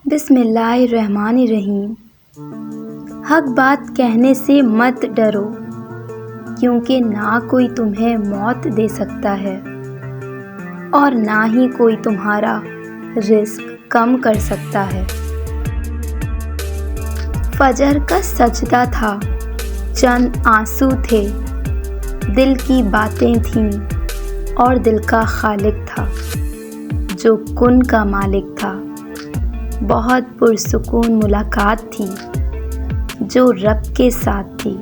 بسم اللہ الرحمن الرحیم۔ حق بات کہنے سے مت ڈرو، کیونکہ نہ کوئی تمہیں موت دے سکتا ہے اور نہ ہی کوئی تمہارا رزق کم کر سکتا ہے۔ فجر کا سجدہ تھا، چند آنسو تھے، دل کی باتیں تھیں اور دل کا خالق تھا جو کن کا مالک تھا۔ بہت پرسکون ملاقات تھی جو رب کے ساتھ تھی۔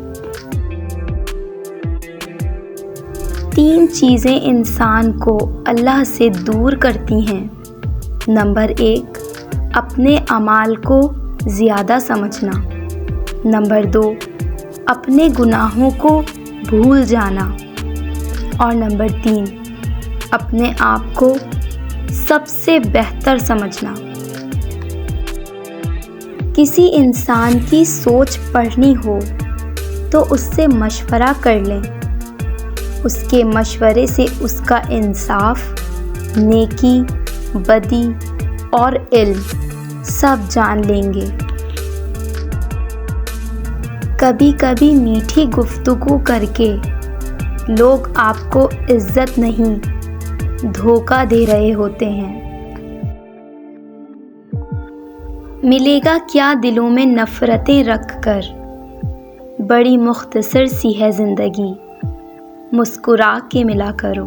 3 چیزیں انسان کو اللہ سے دور کرتی ہیں۔ نمبر 1، اپنے اعمال کو زیادہ سمجھنا۔ نمبر 2، اپنے گناہوں کو بھول جانا۔ اور نمبر 3، اپنے آپ کو سب سے بہتر سمجھنا۔ کسی انسان کی سوچ پڑھنی ہو تو اس سے مشورہ کر لیں، اس کے مشورے سے اس کا انصاف، نیکی، بدی اور علم سب جان لیں گے۔ کبھی کبھی میٹھی گفتگو کر کے لوگ آپ کو عزت نہیں، دھوکہ دے رہے ہوتے ہیں۔ ملے گا کیا دلوں میں نفرتیں رکھ کر، بڑی مختصر سی ہے زندگی، مسکرا کے ملا کرو۔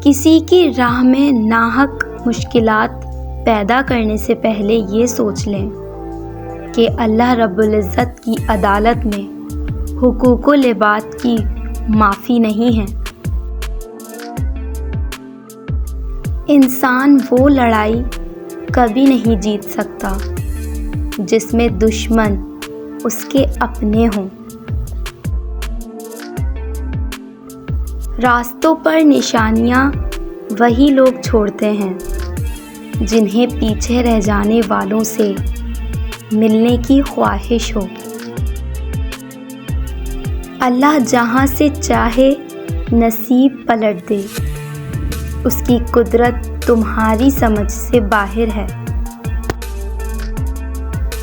کسی کی راہ میں ناحق مشکلات پیدا کرنے سے پہلے یہ سوچ لیں کہ اللہ رب العزت کی عدالت میں حقوق و لباد کی معافی نہیں ہے۔ انسان وہ لڑائی کبھی نہیں جیت سکتا جس میں دشمن اس کے اپنے ہوں۔ راستوں پر نشانیاں وہی لوگ چھوڑتے ہیں جنہیں پیچھے رہ جانے والوں سے ملنے کی خواہش ہو۔ اللہ جہاں سے چاہے نصیب پلٹ دے، اس کی قدرت تمہاری سمجھ سے باہر ہے۔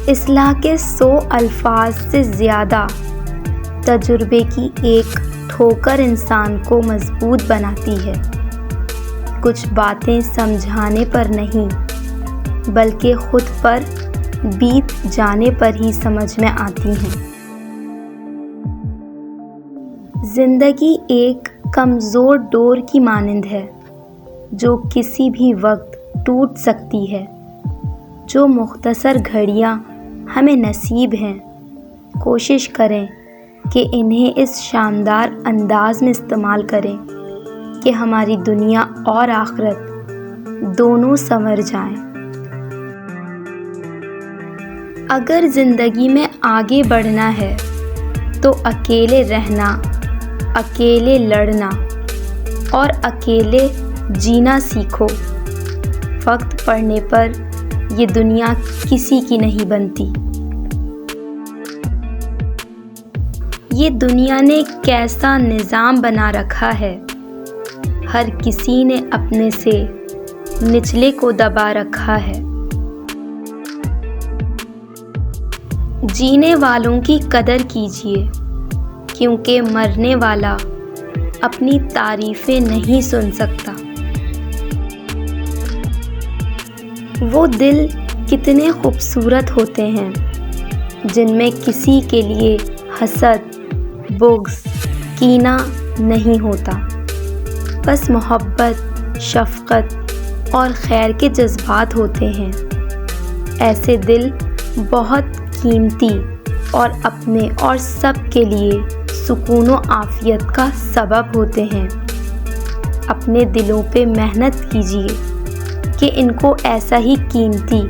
اصلاح کے 100 الفاظ سے زیادہ تجربے کی ایک ٹھوکر انسان کو مضبوط بناتی ہے۔ کچھ باتیں سمجھانے پر نہیں بلکہ خود پر بیت جانے پر ہی سمجھ میں آتی ہیں۔ زندگی ایک کمزور ڈور کی مانند ہے جو کسی بھی وقت ٹوٹ سکتی ہے۔ جو مختصر گھڑیاں ہمیں نصیب ہیں، کوشش کریں کہ انہیں اس شاندار انداز میں استعمال کریں کہ ہماری دنیا اور آخرت دونوں سنور جائیں۔ اگر زندگی میں آگے بڑھنا ہے تو اکیلے رہنا، اکیلے لڑنا اور اکیلے جینا سیکھو۔ وقت پڑنے پر یہ دنیا کسی کی نہیں بنتی۔ یہ دنیا نے کیسا نظام بنا رکھا ہے، ہر کسی نے اپنے سے نچلے کو دبا رکھا ہے۔ جینے والوں کی قدر کیجیے، کیونکہ مرنے والا اپنی تعریفیں نہیں سن سکتا۔ وہ دل کتنے خوبصورت ہوتے ہیں جن میں کسی کے لیے حسد، بغض، کینہ نہیں ہوتا، بس محبت، شفقت اور خیر کے جذبات ہوتے ہیں۔ ایسے دل بہت قیمتی اور اپنے اور سب کے لیے سکون و عافیت کا سبب ہوتے ہیں۔ اپنے دلوں پہ محنت کیجیے کہ ان کو ایسا ہی قیمتی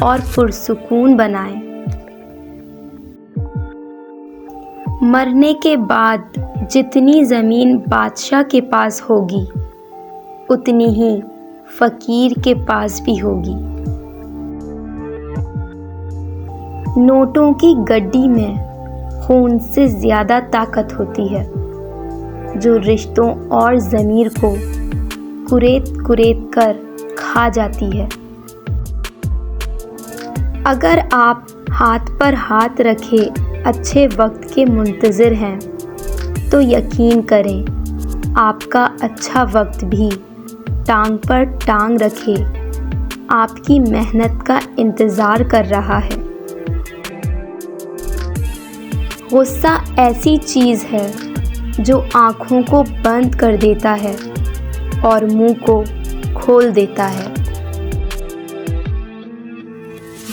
اور پرسکون بنائیں۔ مرنے کے بعد جتنی زمین بادشاہ کے پاس ہوگی، اتنی ہی فقیر کے پاس بھی ہوگی۔ نوٹوں کی گڈی میں خون سے زیادہ طاقت ہوتی ہے جو رشتوں اور ضمیر کو کریت کریت کر کھا جاتی ہے۔ اگر آپ ہاتھ پر ہاتھ رکھے اچھے وقت کے منتظر ہیں تو یقین کریں آپ کا اچھا وقت بھی ٹانگ پر ٹانگ رکھے آپ کی محنت کا انتظار کر رہا ہے۔ غصہ ایسی چیز ہے جو آنکھوں کو بند کر دیتا ہے اور منہ کو کھول دیتا ہے۔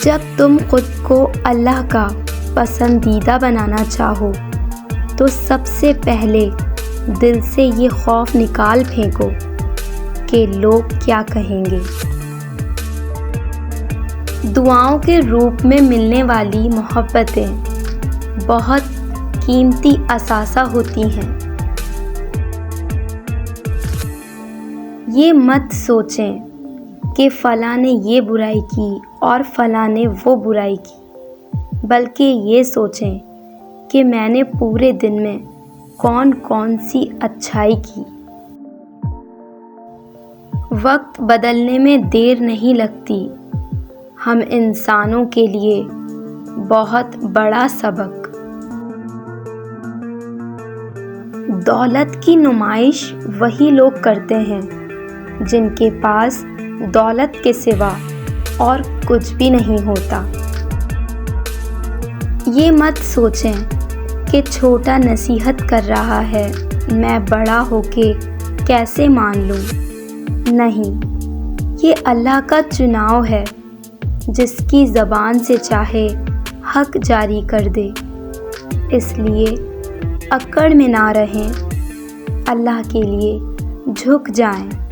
جب تم خود کو اللہ کا پسندیدہ بنانا چاہو تو سب سے پہلے دل سے یہ خوف نکال پھینکو کہ لوگ کیا کہیں گے۔ دعاؤں کے روپ میں ملنے والی محبتیں بہت قیمتی اثاثہ ہوتی ہیں۔ یہ مت سوچیں کہ فلاں نے یہ برائی کی اور فلاں نے وہ برائی کی، بلکہ یہ سوچیں کہ میں نے پورے دن میں کون کون سی اچھائی کی۔ وقت بدلنے میں دیر نہیں لگتی، ہم انسانوں کے لیے بہت بڑا سبق۔ دولت کی نمائش وہی لوگ کرتے ہیں جن کے پاس دولت کے سوا اور کچھ بھی نہیں ہوتا۔ یہ مت سوچیں کہ چھوٹا نصیحت کر رہا ہے میں بڑا ہو کے کیسے مان لوں۔ نہیں، یہ اللہ کا چناؤ ہے، جس کی زبان سے چاہے حق جاری کر دے۔ اس لیے اکڑ میں نہ رہیں، اللہ کے لیے جھک جائیں۔